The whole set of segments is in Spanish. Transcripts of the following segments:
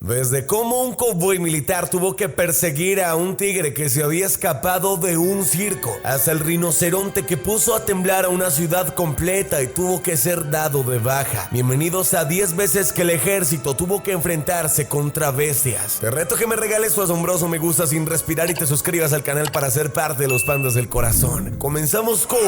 Desde cómo un cowboy militar tuvo que perseguir a un tigre que se había escapado de un circo, hasta el rinoceronte que puso a temblar a una ciudad completa y tuvo que ser dado de baja. Bienvenidos a 10 veces que el ejército tuvo que enfrentarse contra bestias. Te reto que me regales tu asombroso me gusta sin respirar y te suscribas al canal para ser parte de los pandas del corazón. Comenzamos con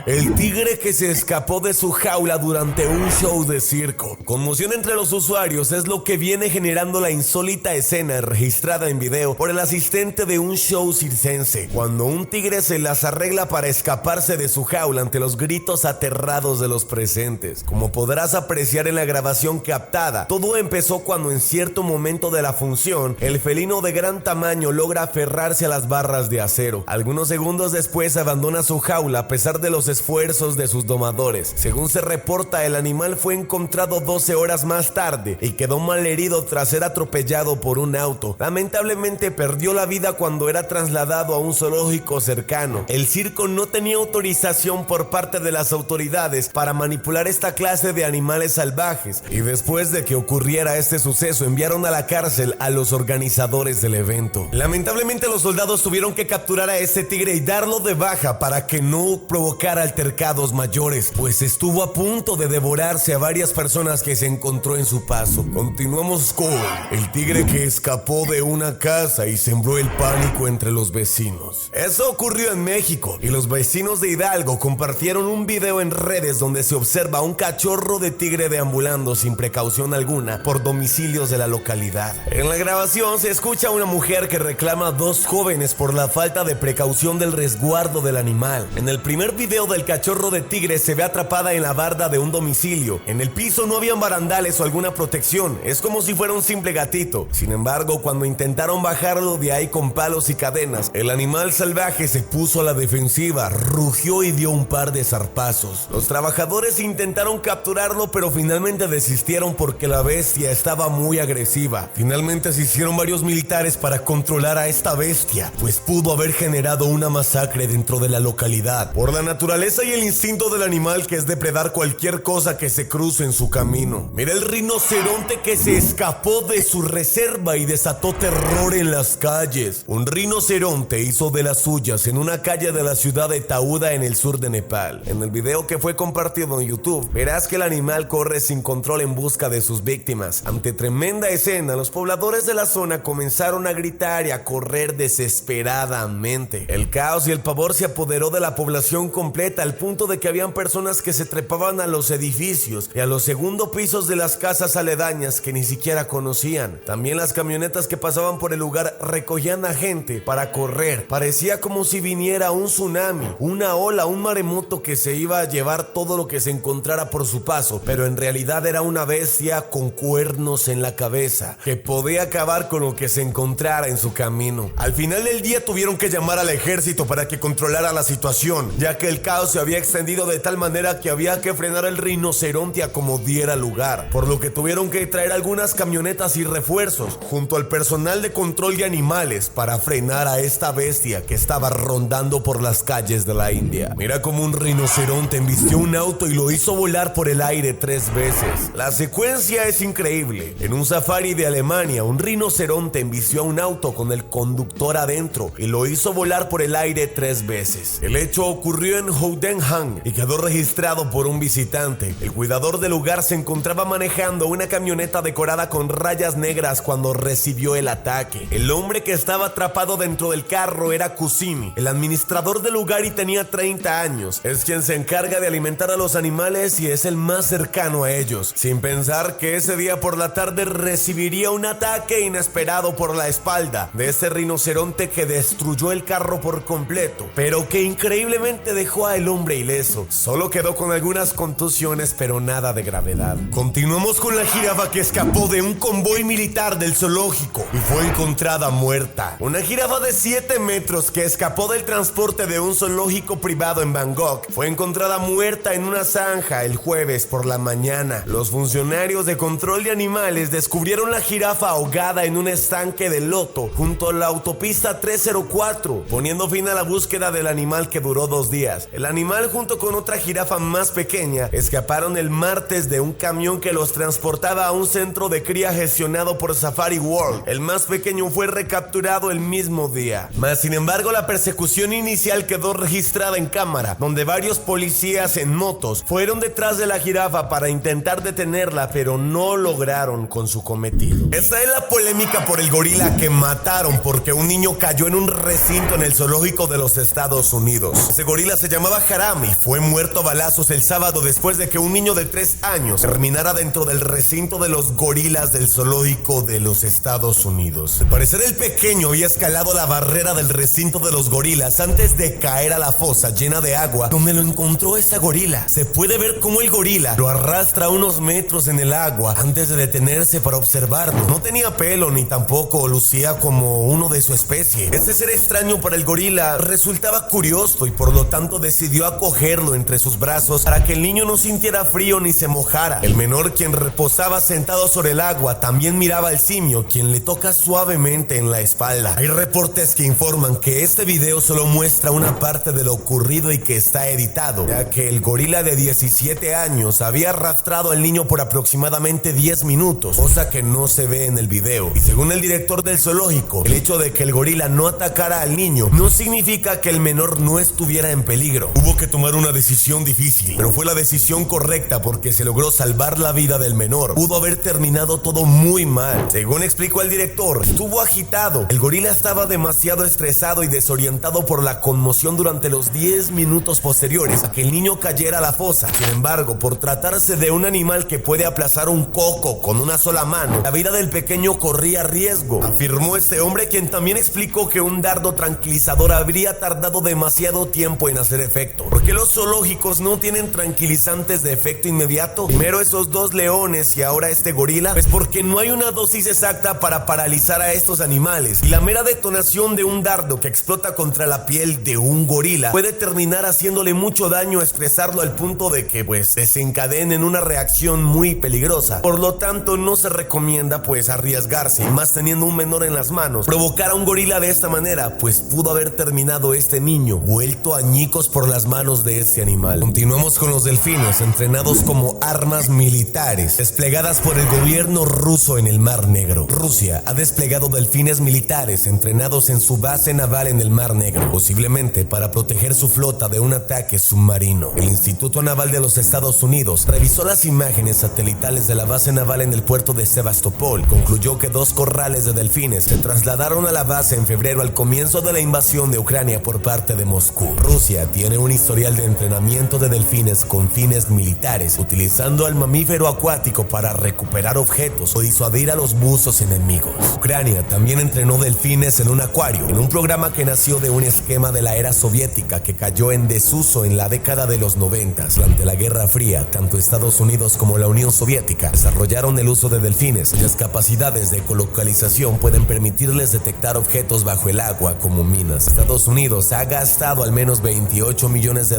el tigre que se escapó de su jaula durante un show de circo. Conmoción entre los usuarios es lo que viene generando la insólita escena registrada en video por el asistente de un show circense, cuando un tigre se las arregla para escaparse de su jaula ante los gritos aterrados de los presentes. Como podrás apreciar en la grabación captada, todo empezó cuando en cierto momento de la función, el felino de gran tamaño logra aferrarse a las barras de acero. Algunos segundos después abandona su jaula a pesar de los esfuerzos de sus domadores. Según se reporta, el animal fue encontrado 12 horas más tarde y quedó malherido tras ser atropellado por un auto. Lamentablemente perdió la vida cuando era trasladado a un zoológico cercano. El circo no tenía autorización por parte de las autoridades para manipular esta clase de animales salvajes, y después de que ocurriera este suceso enviaron a la cárcel a los organizadores del evento. Lamentablemente los soldados tuvieron que capturar a este tigre y darlo de baja para que no provocara altercados mayores, pues estuvo a punto de devorarse a varias personas que se encontró en su paso. Continuamos con el tigre que escapó de una casa y sembró el pánico entre los vecinos. Eso ocurrió en México y los vecinos de Hidalgo compartieron un video en redes donde se observa a un cachorro de tigre deambulando sin precaución alguna por domicilios de la localidad. En la grabación se escucha a una mujer que reclama a dos jóvenes por la falta de precaución del resguardo del animal. En el primer video del cachorro de tigre se ve atrapada en la barda de un domicilio. En el piso no habían barandales o alguna protección, es como si fuera un simple gatito. Sin embargo, cuando intentaron bajarlo de ahí con palos y cadenas, el animal salvaje se puso a la defensiva, rugió y dio un par de zarpazos. Los trabajadores intentaron capturarlo, pero finalmente desistieron porque la bestia estaba muy agresiva. Finalmente se hicieron varios militares para controlar a esta bestia, pues pudo haber generado una masacre dentro de la localidad, por la naturaleza y el instinto del animal, que es depredar cualquier cosa que se cruce en su camino. Mira el rinoceronte que se escapó de su reserva y desató terror en las calles. Un rinoceronte hizo de las suyas en una calle de la ciudad de Tauda en el sur de Nepal. En el video que fue compartido en YouTube, verás que el animal corre sin control en busca de sus víctimas. Ante tremenda escena, los pobladores de la zona comenzaron a gritar y a correr desesperadamente. El caos y el pavor se apoderó de la población completa, al punto de que habían personas que se trepaban a los edificios y a los segundos pisos de las casas aledañas que ni siquiera conocían. También las camionetas que pasaban por el lugar recogían a gente para correr. Parecía como si viniera un tsunami, una ola, un maremoto que se iba a llevar todo lo que se encontrara por su paso, pero en realidad era una bestia con cuernos en la cabeza que podía acabar con lo que se encontrara en su camino. Al final del día tuvieron que llamar al ejército para que controlara la situación, ya que el caos se había extendido de tal manera que había que frenar el rinoceronte a como diera lugar, por lo que tuvieron que traer algunas camionetas y refuerzos junto al personal de control de animales para frenar a esta bestia que estaba rondando por las calles de la India. Mira cómo un rinoceronte embistió un auto y lo hizo volar por el aire 3 veces. La secuencia es increíble. En un safari de Alemania, un rinoceronte embistió a un auto con el conductor adentro y lo hizo volar por el aire 3 veces. El hecho ocurrió en Houdenham y quedó registrado por un visitante. El cuidador del lugar se encontraba manejando una camioneta decorada con rayas negras cuando recibió el ataque. El hombre que estaba atrapado dentro del carro era Kusimi, el administrador del lugar, y tenía 30 años. Es quien se encarga de alimentar a los animales y es el más cercano a ellos, sin pensar que ese día por la tarde recibiría un ataque inesperado por la espalda de ese rinoceronte que destruyó el carro por completo, pero que increíblemente dejó al hombre ileso. Solo quedó con algunas contusiones, pero nada de gravedad. Continuamos con la jirafa que escapó de un convoy militar del zoológico y fue encontrada muerta. Una jirafa de 7 metros que escapó del transporte de un zoológico privado en Bangkok fue encontrada muerta en una zanja el jueves por la mañana. Los funcionarios de control de animales descubrieron la jirafa ahogada en un estanque de loto junto a la autopista 304, poniendo fin a la búsqueda del animal que duró 2 días. El animal junto con otra jirafa más pequeña escaparon el martes de un camión que los transportaba a un centro de cría gestionado seleccionado por Safari World. El más pequeño fue recapturado el mismo día. Mas, sin embargo, la persecución inicial quedó registrada en cámara, donde varios policías en motos fueron detrás de la jirafa para intentar detenerla, pero no lograron con su cometido. Esta es la polémica por el gorila que mataron porque un niño cayó en un recinto en el zoológico de los Estados Unidos. Ese gorila se llamaba Haram y fue muerto a balazos el sábado después de que un niño de 3 años terminara dentro del recinto de los gorilas del zoológico de los Estados Unidos. Al parecer, el pequeño había escalado la barrera del recinto de los gorilas antes de caer a la fosa llena de agua donde lo encontró esta gorila. Se puede ver cómo el gorila lo arrastra unos metros en el agua antes de detenerse para observarlo. No tenía pelo ni tampoco lucía como uno de su especie. Este ser extraño para el gorila resultaba curioso y por lo tanto decidió acogerlo entre sus brazos para que el niño no sintiera frío ni se mojara. El menor, quien reposaba sentado sobre el agua, también miraba al simio, quien le toca suavemente en la espalda. Hay reportes que informan que este video solo muestra una parte de lo ocurrido y que está editado, ya que el gorila de 17 años había arrastrado al niño por aproximadamente 10 minutos, cosa que no se ve en el video. Y según el director del zoológico, el hecho de que el gorila no atacara al niño no significa que el menor no estuviera en peligro. Hubo que tomar una decisión difícil, pero fue la decisión correcta porque se logró salvar la vida del menor. Pudo haber terminado todo muy mal. Según explicó el director, estuvo agitado. El gorila estaba demasiado estresado y desorientado por la conmoción durante los 10 minutos posteriores a que el niño cayera a la fosa. Sin embargo, por tratarse de un animal que puede aplazar un coco con una sola mano, la vida del pequeño corría riesgo, afirmó este hombre, quien también explicó que un dardo tranquilizador habría tardado demasiado tiempo en hacer efecto. ¿Por qué los zoológicos no tienen tranquilizantes de efecto inmediato? Primero esos 2 leones y ahora este gorila. Pues porque no hay una dosis exacta para paralizar a estos animales, y la mera detonación de un dardo que explota contra la piel de un gorila puede terminar haciéndole mucho daño, estresarlo al punto de que desencadenen una reacción muy peligrosa. Por lo tanto, no se recomienda arriesgarse, y más teniendo un menor en las manos. Provocar a un gorila de esta manera pudo haber terminado este niño vuelto añicos por las manos de este animal. Continuamos con los delfines, entrenados como armas militares desplegadas por el gobierno ruso en el Mar Negro. Rusia ha desplegado delfines militares entrenados en su base naval en el Mar Negro, posiblemente para proteger su flota de un ataque submarino. El Instituto Naval de los Estados Unidos revisó las imágenes satelitales de la base naval en el puerto de Sebastopol. Concluyó que 2 corrales de delfines se trasladaron a la base en febrero al comienzo de la invasión de Ucrania por parte de Moscú. Rusia tiene un historial de entrenamiento de delfines con fines militares, utilizando al mamífero acuático para recuperar objetos o disuadir a los buzos enemigos. Ucrania también entrenó delfines en un acuario, en un programa que nació de un esquema de la era soviética que cayó en desuso en la década de los 90. Durante la Guerra Fría, tanto Estados Unidos como la Unión Soviética desarrollaron el uso de delfines, cuyas capacidades de ecolocalización pueden permitirles detectar objetos bajo el agua como minas. Estados Unidos ha gastado al menos $28 millones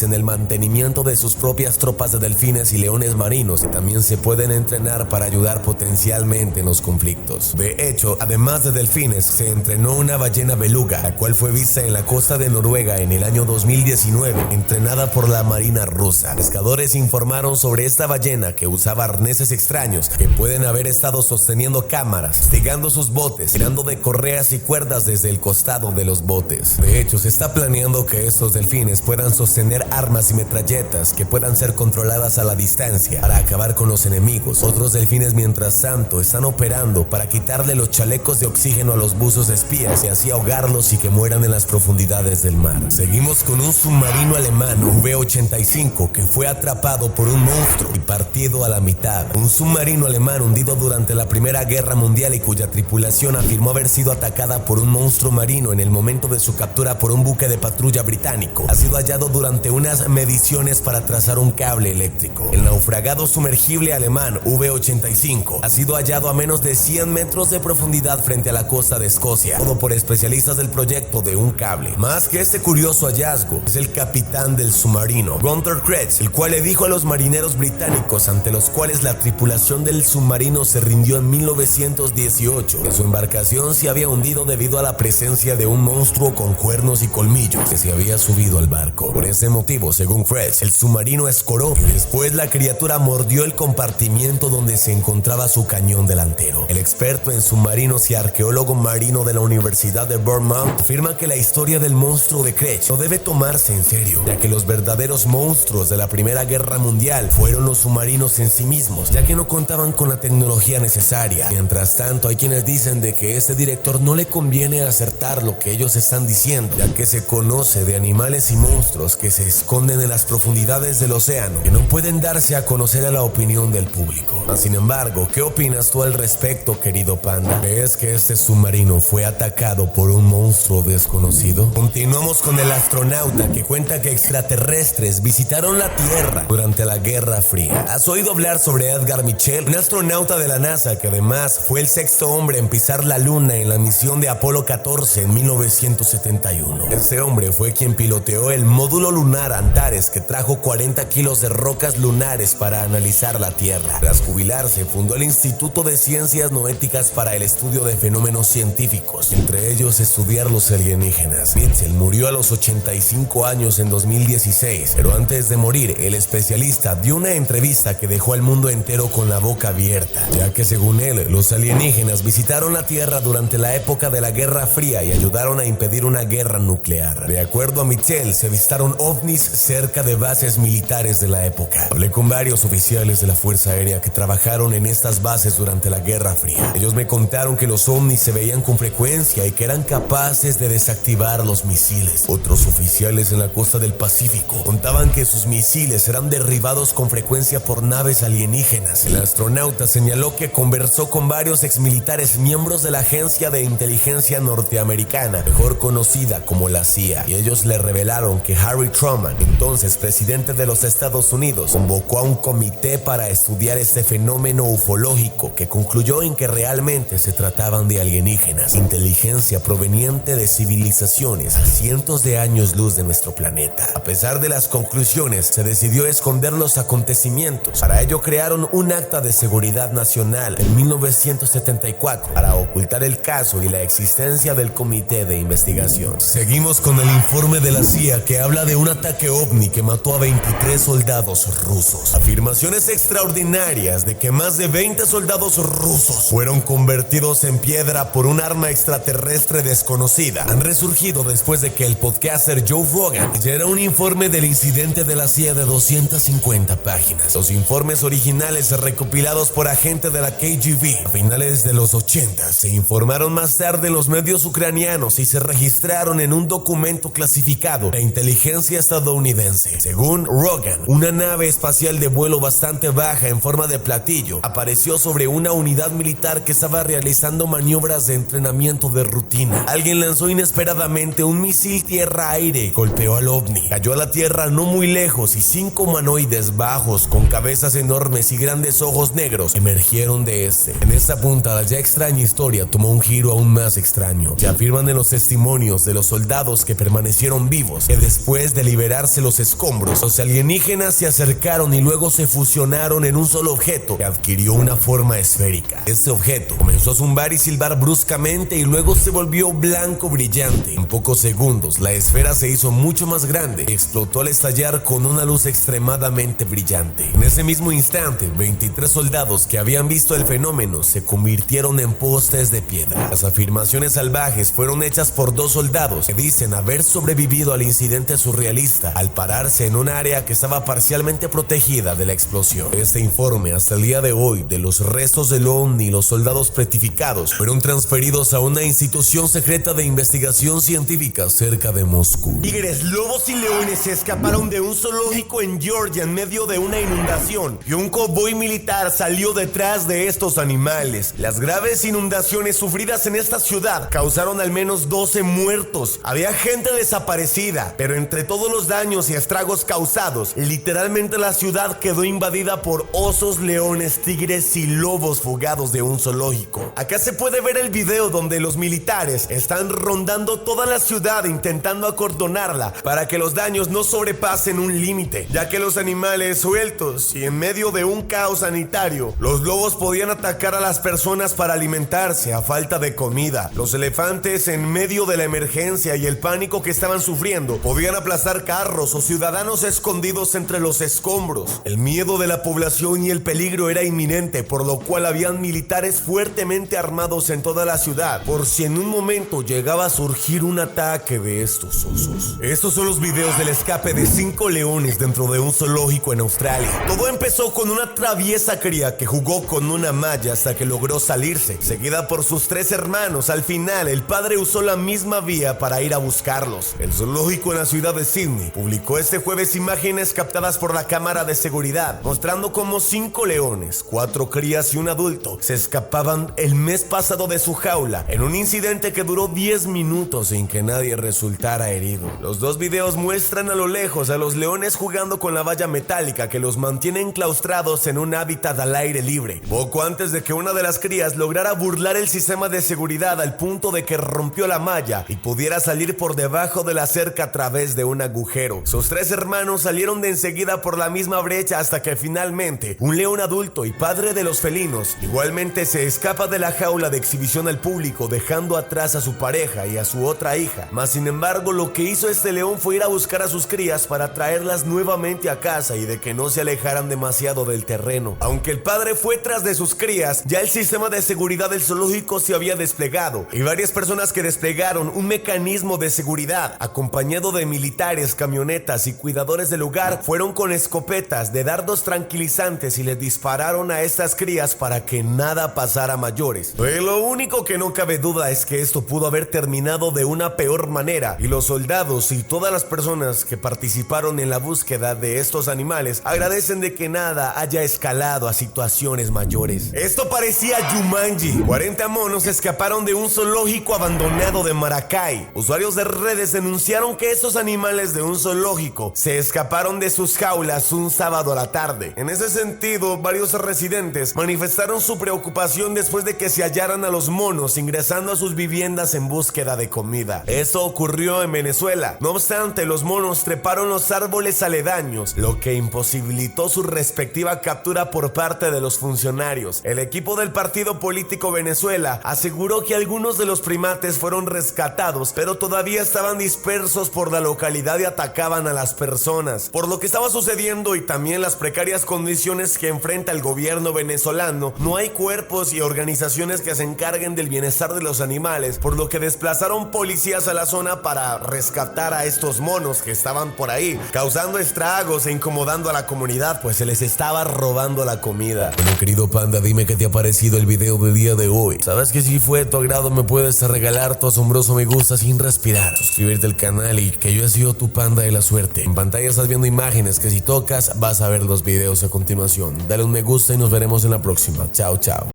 en el mantenimiento de sus propias tropas de delfines y leones marinos, que también se pueden entrenar para ayudar potencialmente en los conflictos. De hecho, además de delfines, se entrenó una ballena beluga, la cual fue vista en la costa de Noruega en el año 2019, entrenada por la Marina rusa. Pescadores informaron sobre esta ballena, que usaba arneses extraños que pueden haber estado sosteniendo cámaras, hostigando sus botes, tirando de correas y cuerdas desde el costado de los botes. De hecho, se está planeando que estos delfines puedan sostener armas y metralletas que puedan ser controladas a la distancia para acabar con los enemigos. Otros delfines, mientras tanto, están operando para quitarle los chalecos de oxígeno a los buzos espías y así ahogarlos y que mueran en las profundidades del mar. Seguimos con un submarino alemán V-85 que fue atrapado por un monstruo y partido a la mitad. Un submarino alemán hundido durante la Primera Guerra Mundial y cuya tripulación afirmó haber sido atacada por un monstruo marino en el momento de su captura por un buque de patrulla británico, ha sido hallado durante unas mediciones para trazar un cable eléctrico. El naufragado sumergible alemán V-85 ha sido hallado a menos de 100 metros de profundidad frente a la costa de Escocia, todo por especialistas del proyecto de un cable. Más que este curioso hallazgo, es el capitán del submarino, Gunther Kretz, el cual le dijo a los marineros británicos, ante los cuales la tripulación del submarino se rindió en 1918, que su embarcación se había hundido debido a la presencia de un monstruo con cuernos y colmillos que se había subido al barco. Por ese motivo, según Kretz, el submarino escoró y después la criatura mordió el compartimiento donde se encontraba su su cañón delantero. El experto en submarinos y arqueólogo marino de la Universidad de Bournemouth afirma que la historia del monstruo de Kretsch no debe tomarse en serio, ya que los verdaderos monstruos de la Primera Guerra Mundial fueron los submarinos en sí mismos, ya que no contaban con la tecnología necesaria. Mientras tanto, hay quienes dicen de que este director no le conviene acertar lo que ellos están diciendo, ya que se conoce de animales y monstruos que se esconden en las profundidades del océano, que no pueden darse a conocer a la opinión del público. Sin embargo, ¿qué opinas tú al respecto, querido panda? ¿Crees que este submarino fue atacado por un monstruo desconocido? Continuamos con el astronauta que cuenta que extraterrestres visitaron la Tierra durante la Guerra Fría. ¿Has oído hablar sobre Edgar Mitchell, un astronauta de la NASA que además fue el sexto hombre en pisar la Luna en la misión de Apolo 14 en 1971? Este hombre fue quien piloteó el módulo lunar Antares, que trajo 40 kilos de rocas lunares para analizar la Tierra. Tras jubilarse, fundó el Instituto de Ciencias Noéticas para el estudio de fenómenos científicos, entre ellos estudiar los alienígenas. Mitchell murió a los 85 años en 2016, pero antes de morir, el especialista dio una entrevista que dejó al mundo entero con la boca abierta, ya que según él, los alienígenas visitaron la Tierra durante la época de la Guerra Fría y ayudaron a impedir una guerra nuclear. De acuerdo a Mitchell, se avistaron ovnis cerca de bases militares de la época. Hablé con varios oficiales de la Fuerza Aérea que trabajaron en estas bases durante la Guerra Fría. Ellos me contaron que los ovnis se veían con frecuencia y que eran capaces de desactivar los misiles. Otros oficiales en la costa del Pacífico contaban que sus misiles eran derribados con frecuencia por naves alienígenas. El astronauta señaló que conversó con varios exmilitares miembros de la Agencia de Inteligencia Norteamericana, mejor conocida como la CIA, y ellos le revelaron que Harry Truman, entonces presidente de los Estados Unidos, convocó a un comité para estudiar este fenómeno ufológico, que concluyó en que realmente se trataban de alienígenas, inteligencia proveniente de civilizaciones a cientos de años luz de nuestro planeta. A pesar de las conclusiones, se decidió esconder los acontecimientos. Para ello crearon un acta de seguridad nacional en 1974 para ocultar el caso y la existencia del comité de investigación. Seguimos con el informe de la CIA que habla de un ataque ovni que mató a 23 soldados rusos. Afirmaciones extraordinarias de que más de 20 soldados rusos fueron convertidos en piedra por un arma extraterrestre desconocida han resurgido después de que el podcaster Joe Rogan leyera un informe del incidente de la CIA de 250 páginas. Los informes originales recopilados por agentes de la KGB a finales de los 80 se informaron más tarde en los medios ucranianos y se registraron en un documento clasificado de inteligencia estadounidense. Según Rogan, una nave espacial de vuelo bastante baja en forma de platillo apareció sobre una unidad militar que estaba realizando maniobras de entrenamiento de rutina. Alguien lanzó inesperadamente un misil tierra-aire y golpeó al ovni. Cayó a la tierra no muy lejos y 5 humanoides bajos con cabezas enormes y grandes ojos negros emergieron de este. En esta punta, la ya extraña historia tomó un giro aún más extraño. Se afirman en los testimonios de los soldados que permanecieron vivos que después de liberarse los escombros, los alienígenas se acercaron y luego se fusionaron en un solo objeto que adquirió una forma esférica. Este objeto comenzó a zumbar y silbar bruscamente y luego se volvió blanco brillante. En pocos segundos, la esfera se hizo mucho más grande y explotó al estallar con una luz extremadamente brillante. En ese mismo instante, 23 soldados que habían visto el fenómeno se convirtieron en postes de piedra. Las afirmaciones salvajes fueron hechas por 2 soldados que dicen haber sobrevivido al incidente surrealista al pararse en un área que estaba parcialmente protegida de la explosión. Este informe, hasta el día de hoy, de los restos del ovni y los soldados petrificados fueron transferidos a una institución secreta de investigación científica cerca de Moscú. Tigres, lobos y leones se escaparon de un zoológico en Georgia en medio de una inundación y un convoy militar salió detrás de estos animales. Las graves inundaciones sufridas en esta ciudad causaron al menos 12 muertos. Había gente desaparecida, pero entre todos los daños y estragos causados, literalmente la ciudad quedó invadida por osos, leones, tigres y lobos fugados de un zoológico. Acá se puede ver el video donde los militares están rondando toda la ciudad intentando acordonarla para que los daños no sobrepasen un límite, ya que los animales sueltos y en medio de un caos sanitario, los lobos podían atacar a las personas para alimentarse a falta de comida. Los elefantes, en medio de la emergencia y el pánico que estaban sufriendo, podían aplastar carros o ciudadanos escondidos entre los escombros. El miedo de la población y el peligro era inminente, por lo cual habían militares fuertemente armados en toda la ciudad, por si en un momento llegaba a surgir un ataque de estos osos. Estos son los videos del escape de 5 leones dentro de un zoológico en Australia. Todo empezó con una traviesa cría que jugó con una malla hasta que logró salirse, seguida por sus 3 hermanos. Al final, el padre usó la misma vía para ir a buscarlos. El zoológico en la ciudad de Sydney publicó este jueves imágenes captadas por la cámara de seguridad, mostrando cómo 5 leones, 4 crías y un adulto se escapaban el mes pasado de su jaula en un incidente que duró 10 minutos sin que nadie resultara herido. Los 2 videos muestran a lo lejos a los leones jugando con la valla metálica que los mantiene enclaustrados en un hábitat al aire libre, poco antes de que una de las crías lograra burlar el sistema de seguridad al punto de que rompió la malla y pudiera salir por debajo de la cerca a través de un agujero. Sus 3 hermanos salieron de enseguida por la misma brecha hasta que finalmente un león adulto y padre de los felinos igualmente se escapa de la jaula de exhibición al público, dejando atrás a su pareja y a su otra hija. Mas sin embargo, lo que hizo este león fue ir a buscar a sus crías para traerlas nuevamente a casa y de que no se alejaran demasiado del terreno. Aunque el padre fue tras de sus crías, ya el sistema de seguridad del zoológico se había desplegado y varias personas que desplegaron un mecanismo de seguridad acompañado de militares, camionetas y cuidadores del lugar fueron con escopetas de dardos tranquilizantes y les dispararon a estas crías para que nada pasara a mayores. Pero lo único que no cabe duda es que esto pudo haber terminado de una peor manera y los soldados y todas las personas que participaron en la búsqueda de estos animales agradecen de que nada haya escalado a situaciones mayores. Esto parecía Jumanji. 40 monos escaparon de un zoológico abandonado de Maracay. Usuarios de redes denunciaron que estos animales de un zoológico se escaparon de sus jaulas un sábado a la tarde. En ese sentido, varios residentes manifestaron su preocupación después de que se hallaran a los monos ingresando a sus viviendas en búsqueda de comida. Eso ocurrió en Venezuela. No obstante, los monos treparon los árboles aledaños, lo que imposibilitó su respectiva captura por parte de los funcionarios. El equipo del partido político Venezuela aseguró que algunos de los primates fueron rescatados, pero todavía estaban dispersos por la localidad y atacaban a las personas. Por lo que estaba sucediendo y también las precarias condiciones que enfrenta el gobierno venezolano, no hay cuerpos y organizaciones que se encarguen del bienestar de los animales, por lo que desplazaron policías a la zona para rescatar a estos monos que estaban por ahí, causando estragos e incomodando a la comunidad, pues se les estaba robando la comida. Bueno, querido panda, dime qué te ha parecido el video del día de hoy. Sabes que si fue de tu agrado me puedes regalar tu asombroso me gusta sin respirar, suscribirte al canal y que yo he sido tu panda de la suerte. En pantalla estás viendo imágenes que si tocas vas a ver los videos a continuación. Dale un me gusta y nos veremos en la próxima. Chao, chao.